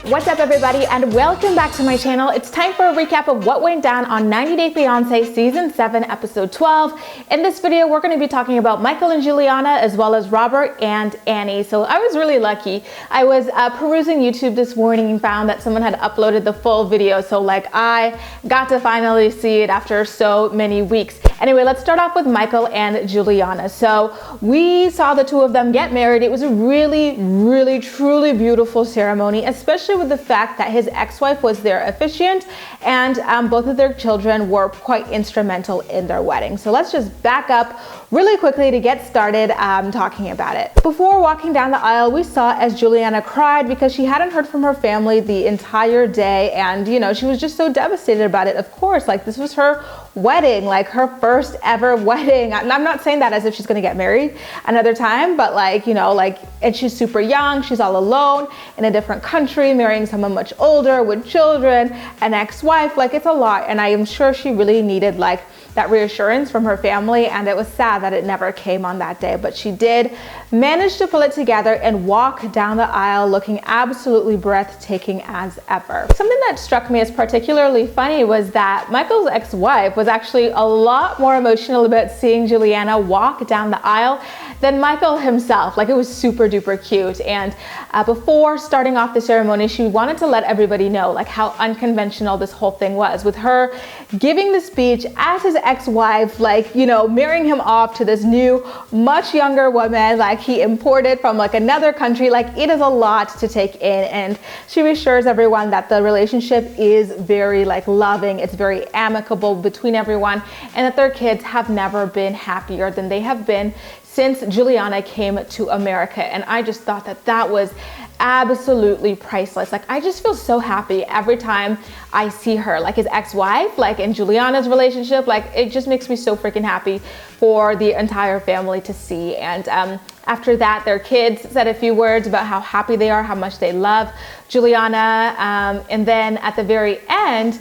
What's up everybody and welcome back to my channel. It's time for a recap of what went down on 90 Day Fiancé Season 7 Episode 12. In this video we're going to be talking about Michael and Juliana as well as Robert and Annie. So I was really lucky. I was perusing YouTube this morning and found that someone had uploaded the full video. So I got to finally see it after so many weeks. Anyway, let's start off with Michael and Juliana. So we saw the two of them get married. It was a really, truly beautiful ceremony, especially with the fact that his ex-wife was their officiant and both of their children were quite instrumental in their wedding. So let's just back up really quickly to get started talking about it. Before walking down the aisle, we saw as Juliana cried because she hadn't heard from her family the entire day, and she was just so devastated about it. Of course, this was her wedding, her first ever wedding. I'm not saying that as if she's gonna get married another time, but and she's super young, she's all alone in a different country, marrying someone much older with children, an ex-wife, it's a lot. And I am sure she really needed that reassurance from her family, and it was sad that it never came on that day, but she did manage to pull it together and walk down the aisle looking absolutely breathtaking as ever. Something that struck me as particularly funny was that Michael's ex-wife was actually a lot more emotional about seeing Juliana walk down the aisle than Michael himself. It was super duper cute. And before starting off the ceremony, she wanted to let everybody know how unconventional this whole thing was, with her giving the speech as his ex-wife, marrying him off to this new, much younger woman, he imported from another country. It is a lot to take in, and she reassures everyone that the relationship is very loving, it's very amicable between everyone, and that their kids have never been happier than they have been since Juliana came to America. And I just thought that that was absolutely priceless. I just feel so happy every time I see her, his ex-wife, in Juliana's relationship. It just makes me so freaking happy for the entire family to see. And after that, their kids said a few words about how happy they are, how much they love Juliana. And then at the very end,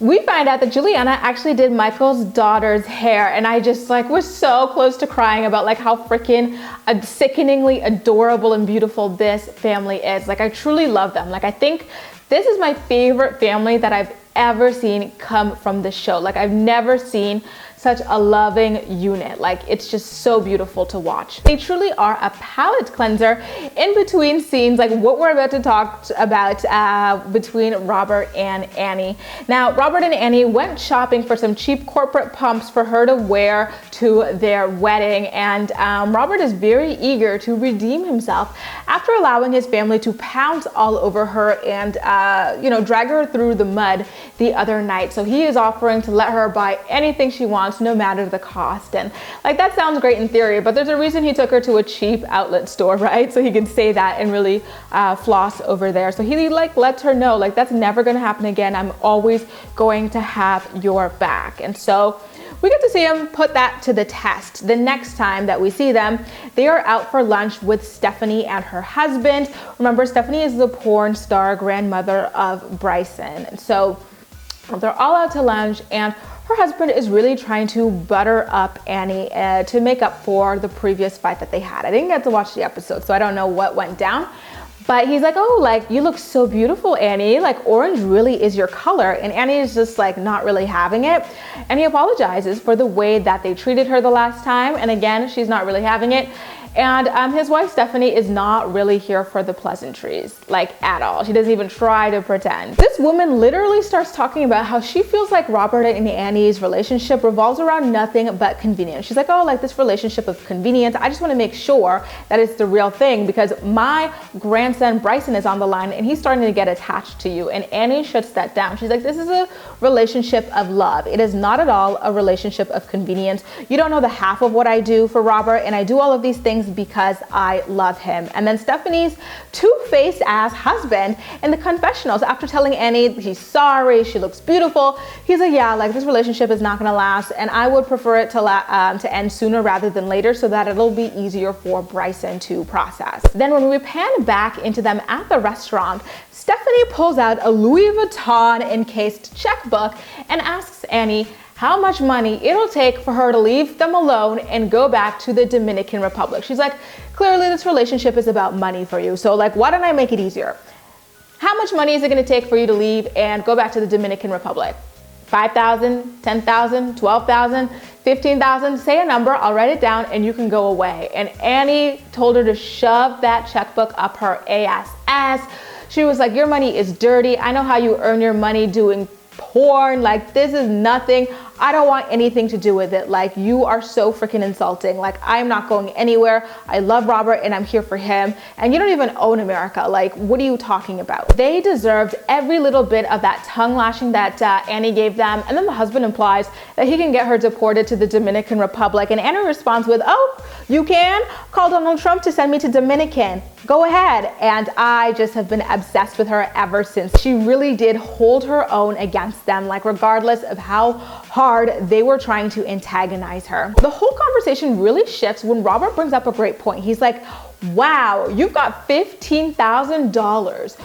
we find out that Juliana actually did Michael's daughter's hair, and I just was so close to crying about how freaking sickeningly adorable and beautiful this family is. I truly love them. I think this is my favorite family that I've ever seen come from the show. I've never seen such a loving unit. It's just so beautiful to watch. They truly are a palate cleanser in between scenes, what we're about to talk about between Robert and Annie. Now, Robert and Annie went shopping for some cheap corporate pumps for her to wear to their wedding, and Robert is very eager to redeem himself after allowing his family to pounce all over her and drag her through the mud the other night. So he is offering to let her buy anything she wants, no matter the cost. And that sounds great in theory, but there's a reason he took her to a cheap outlet store, right? So he could say that and really floss over there. So he lets her know that's never going to happen again. I'm always going to have your back. And so we get to see him put that to the test. The next time that we see them, they are out for lunch with Stephanie and her husband. Remember, Stephanie is the porn star grandmother of Bryson. And so they're all out to lunch, and her husband is really trying to butter up Annie to make up for the previous fight that they had. I didn't get to watch the episode, so I don't know what went down. But he's oh, you look so beautiful, Annie. Orange really is your color. And Annie is just not really having it. And he apologizes for the way that they treated her the last time. And again, she's not really having it. And his wife, Stephanie, is not really here for the pleasantries, at all. She doesn't even try to pretend. This woman literally starts talking about how she feels Robert and Annie's relationship revolves around nothing but convenience. She's oh, this relationship of convenience. I just want to make sure that it's the real thing because my grandson, Bryson, is on the line and he's starting to get attached to you. And Annie shuts that down. She's this is a relationship of love. It is not at all a relationship of convenience. You don't know the half of what I do for Robert, and I do all of these things because I love him. And then Stephanie's two-faced ass husband in the confessionals, after telling Annie he's sorry, she looks beautiful, he's yeah, this relationship is not gonna last, and I would prefer it to end sooner rather than later so that it'll be easier for Bryson to process. Then when we pan back into them at the restaurant, Stephanie pulls out a Louis Vuitton encased checkbook and asks Annie how much money it'll take for her to leave them alone and go back to the Dominican Republic. She's clearly this relationship is about money for you, so why don't I make it easier? How much money is it gonna take for you to leave and go back to the Dominican Republic? 5,000, 10,000, 12,000, 15,000, say a number, I'll write it down and you can go away. And Anny told her to shove that checkbook up her ass. She was like, your money is dirty. I know how you earn your money doing porn. Like, this is nothing. I don't want anything to do with it. Like, you are so freaking insulting. Like, I'm not going anywhere. I love Robert and I'm here for him. And you don't even own America. Like, what are you talking about? They deserved every little bit of that tongue lashing that Anny gave them. And then the husband implies that he can get her deported to the Dominican Republic. And Anny responds with, oh, you can? Call Donald Trump to send me to Dominican. Go ahead. And I just have been obsessed with her ever since. She really did hold her own against them, like regardless of how hard they were trying to antagonize her. The whole conversation really shifts when Robert brings up a great point. He's like, wow, you've got $15,000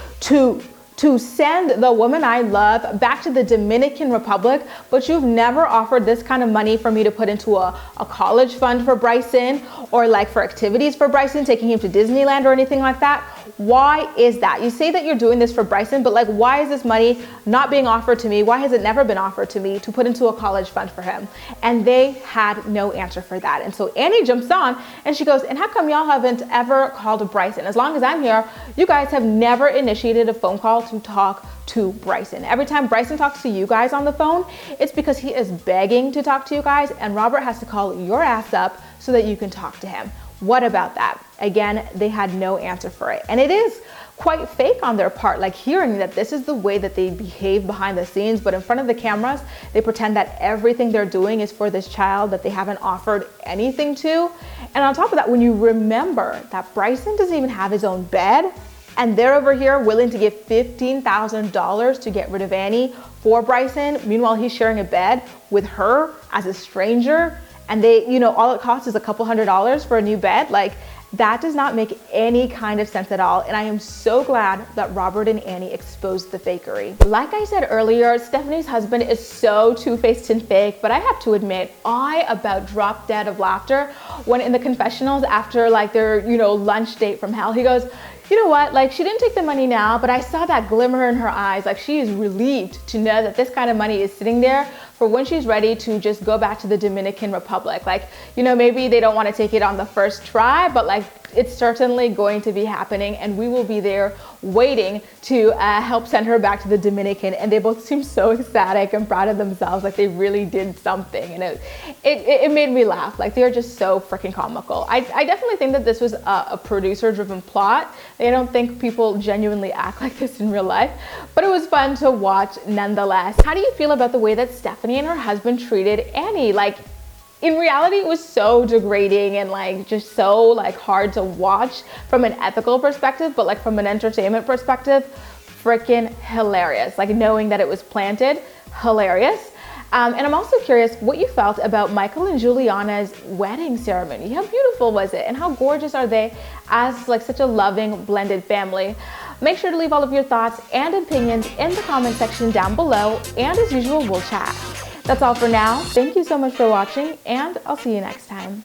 to send the woman I love back to the Dominican Republic, but you've never offered this kind of money for me to put into a college fund for Bryson, or like for activities for Bryson, taking him to Disneyland or anything like that. Why is that? You say that you're doing this for Bryson, but like, why is this money not being offered to me? Why has it never been offered to me to put into a college fund for him? And they had no answer for that. And so Anny jumps on and she goes, and how come y'all haven't ever called Bryson? As long as I'm here, you guys have never initiated a phone call to talk to Bryson. Every time Bryson talks to you guys on the phone, it's because he is begging to talk to you guys, and Robert has to call your ass up so that you can talk to him. What about that? Again, they had no answer for it. And it is quite fake on their part, like hearing that this is the way that they behave behind the scenes, but in front of the cameras, they pretend that everything they're doing is for this child that they haven't offered anything to. And on top of that, when you remember that Bryson doesn't even have his own bed, and they're over here willing to give $15,000 to get rid of Anny for Bryson, meanwhile he's sharing a bed with her as a stranger, and they, you know, all it costs is a couple $100s for a new bed. Like, that does not make any kind of sense at all. And I am so glad that Robert and Anny exposed the fakery. Like I said earlier, Stephanie's husband is so two-faced and fake, but I have to admit, I about dropped dead of laughter when in the confessionals after like their, you know, lunch date from hell, he goes, you know what, like, she didn't take the money now, but I saw that glimmer in her eyes. Like, she is relieved to know that this kind of money is sitting there for when she's ready to just go back to the Dominican Republic. Like, you know, maybe they don't want to take it on the first try, but like, it's certainly going to be happening, and we will be there waiting to help send her back to the Dominican. And they both seem so ecstatic and proud of themselves, like they really did something. And it made me laugh. Like, they're just so freaking comical. I definitely think that this was a producer-driven plot. I don't think people genuinely act like this in real life, but it was fun to watch nonetheless. How do you feel about the way that Stephanie and her husband treated Anny? Like, in reality, it was so degrading and like just so like hard to watch from an ethical perspective, but like from an entertainment perspective, freaking hilarious. Like, knowing that it was planted, hilarious. And I'm also curious what you felt about Michael and Juliana's wedding ceremony. How beautiful was it? And how gorgeous are they as like such a loving blended family? Make sure to leave all of your thoughts and opinions in the comment section down below. And as usual, we'll chat. That's all for now. Thank you so much for watching, and I'll see you next time.